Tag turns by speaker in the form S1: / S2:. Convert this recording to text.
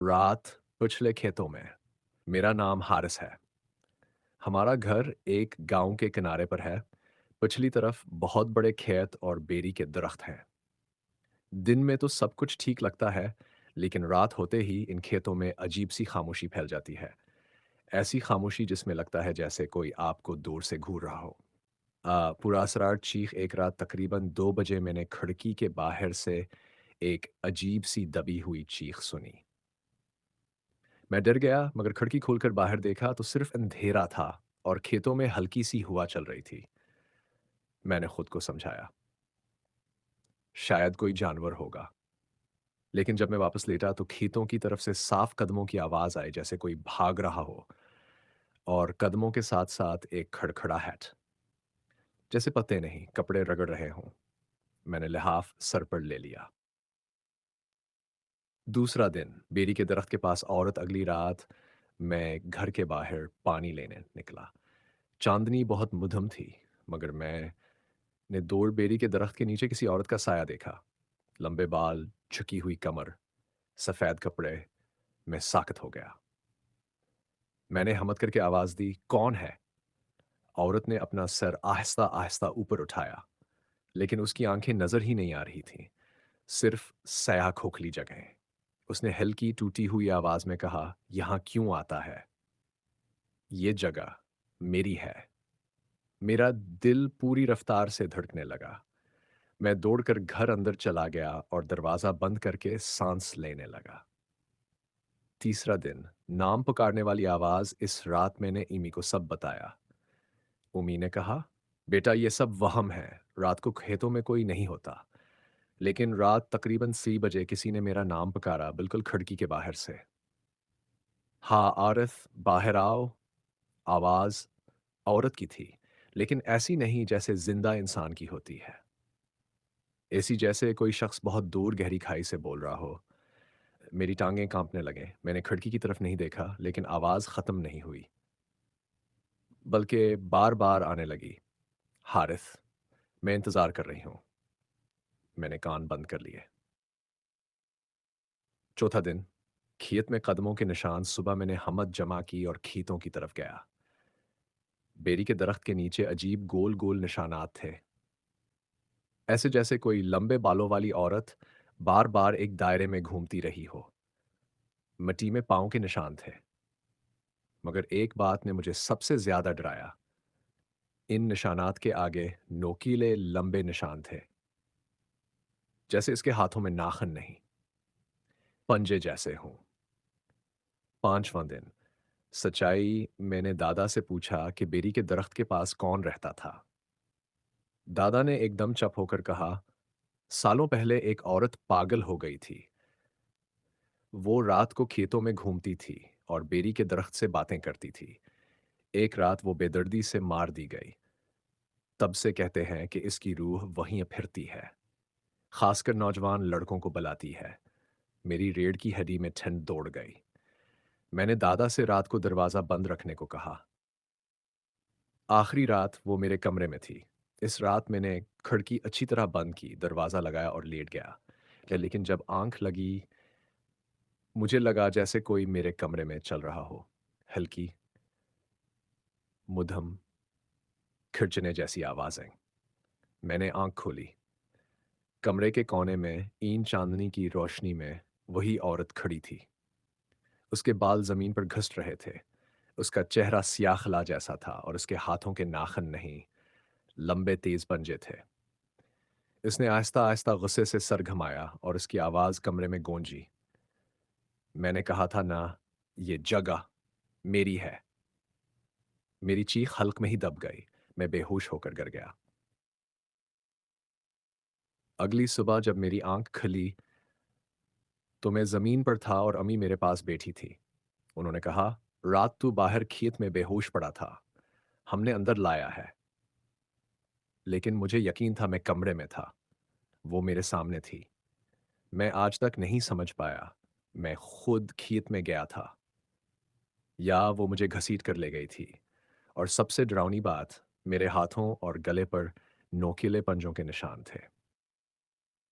S1: रात पिछले खेतों में। मेरा नाम हारिस है। हमारा घर एक गांव के किनारे पर है। पिछली तरफ बहुत बड़े खेत और बेरी के दरख्त हैं। दिन में तो सब कुछ ठीक लगता है, लेकिन रात होते ही इन खेतों में अजीब सी खामोशी फैल जाती है। ऐसी खामोशी जिसमें लगता है जैसे कोई आपको दूर से घूर रहा हो। पूरा असरार चीख एक रात तकरीबन 2 बजे मैंने खिड़की के बाहर से एक अजीब सी दबी हुई चीख सुनी। मैं डर गया, मगर खिड़की खोलकर बाहर देखा तो सिर्फ अंधेरा था और खेतों में हल्की सी हवा चल रही थी। मैंने खुद को समझाया, शायद कोई जानवर होगा। लेकिन जब मैं वापस लेटा तो खेतों की तरफ से साफ कदमों की आवाज आई, जैसे कोई भाग रहा हो। और कदमों के साथ साथ एक खड़खड़ाहट, जैसे पत्ते नहीं, कपड़े रगड़ रहे हों। मैंने लिहाफ सर पर ले लिया। दूसरा दिन बेरी के दरख्त के पास औरत। अगली रात मैं घर के बाहर पानी लेने निकला। चांदनी बहुत मुधम थी, मगर मैंने दूर बेरी के दरख्त के नीचे किसी औरत का साया देखा। लंबे बाल, झुकी हुई कमर, सफेद कपड़े। मैं साकत हो गया। मैंने हमत करके आवाज दी, कौन है? औरत ने अपना सर आहिस्ता आहिस्ता ऊपर उठाया, लेकिन उसकी आंखें नजर ही नहीं आ रही थीं, सिर्फ सया खोखली जगह। उसने हल्की टूटी हुई आवाज में कहा, यहां क्यों आता है? ये जगह मेरी है। मेरा दिल पूरी रफ्तार से धड़कने लगा। मैं दौड़कर घर अंदर चला गया और दरवाजा बंद करके सांस लेने लगा। तीसरा दिन नाम पुकारने वाली आवाज। इस रात मैंने इमी को सब बताया। उमी ने कहा, बेटा ये सब वहम है, रात को खेतों में कोई नहीं होता। लेकिन रात तकरीबन 3 बजे किसी ने मेरा नाम पुकारा, बिल्कुल खिड़की के बाहर से। हाँ आरिफ, बाहर आओ। आवाज औरत की थी, लेकिन ऐसी नहीं जैसे जिंदा इंसान की होती है। ऐसी जैसे कोई शख्स बहुत दूर गहरी खाई से बोल रहा हो। मेरी टांगें कांपने लगे। मैंने खिड़की की तरफ नहीं देखा, लेकिन आवाज खत्म नहीं हुई, बल्कि बार बार आने लगी। हारिस, मैं इंतजार कर रही हूं। मैंने कान बंद कर लिए। चौथा दिन खेत में कदमों के निशान। सुबह मैंने हमत जमा की और खेतों की तरफ गया। बेरी के दरख्त के नीचे अजीब गोल गोल निशानात थे, ऐसे जैसे कोई लंबे बालों वाली औरत बार बार एक दायरे में घूमती रही हो। मिट्टी में पांव के निशान थे, मगर एक बात ने मुझे सबसे ज्यादा डराया। इन निशानात के आगे नोकीले लंबे निशान थे, जैसे इसके हाथों में नाखन नहीं, पंजे जैसे हों। पांचवां दिन सच्चाई। मैंने दादा से पूछा कि बेरी के दरख्त के पास कौन रहता था। दादा ने एकदम चुप होकर कहा, सालों पहले एक औरत पागल हो गई थी। वो रात को खेतों में घूमती थी और बेरी के दरख्त से बातें करती थी। एक रात वो बेदर्दी से मार दी गई। तब से कहते हैं कि इसकी रूह वहीं फिरती है, खासकर नौजवान लड़कों को बुलाती है। मेरी रीढ़ की हड्डी में ठंड दौड़ गई। मैंने दादा से रात को दरवाजा बंद रखने को कहा। आखिरी रात वो मेरे कमरे में थी। इस रात मैंने खिड़की अच्छी तरह बंद की, दरवाजा लगाया और लेट गया। लेकिन जब आंख लगी, मुझे लगा जैसे कोई मेरे कमरे में चल रहा हो। हल्की, मुधम, खिरचने जैसी आवाजें। मैंने आंख खोली। कमरे के कोने में ईन चांदनी की रोशनी में वही औरत खड़ी थी। उसके बाल जमीन पर घिस रहे थे। उसका चेहरा सियाखला जैसा था और उसके हाथों के नाखन नहीं, लंबे तेज पंजे थे। इसने आहिस्ता आहिस्ता गुस्से से सर घुमाया और उसकी आवाज कमरे में गूंजी। मैंने कहा था ना, ये जगह मेरी है। मेरी चीख हल्क में ही दब गई। मैं बेहोश होकर गिर गया। अगली सुबह जब मेरी आंख खुली तो मैं जमीन पर था और अम्मी मेरे पास बैठी थी। उन्होंने कहा, रात तू बाहर खेत में बेहोश पड़ा था, हमने अंदर लाया है। लेकिन मुझे यकीन था मैं कमरे में था, वो मेरे सामने थी। मैं आज तक नहीं समझ पाया, मैं खुद खेत में गया था या वो मुझे घसीट कर ले गई थी। और सबसे डरावनी बात, मेरे हाथों और गले पर नोकीले पंजों के निशान थे।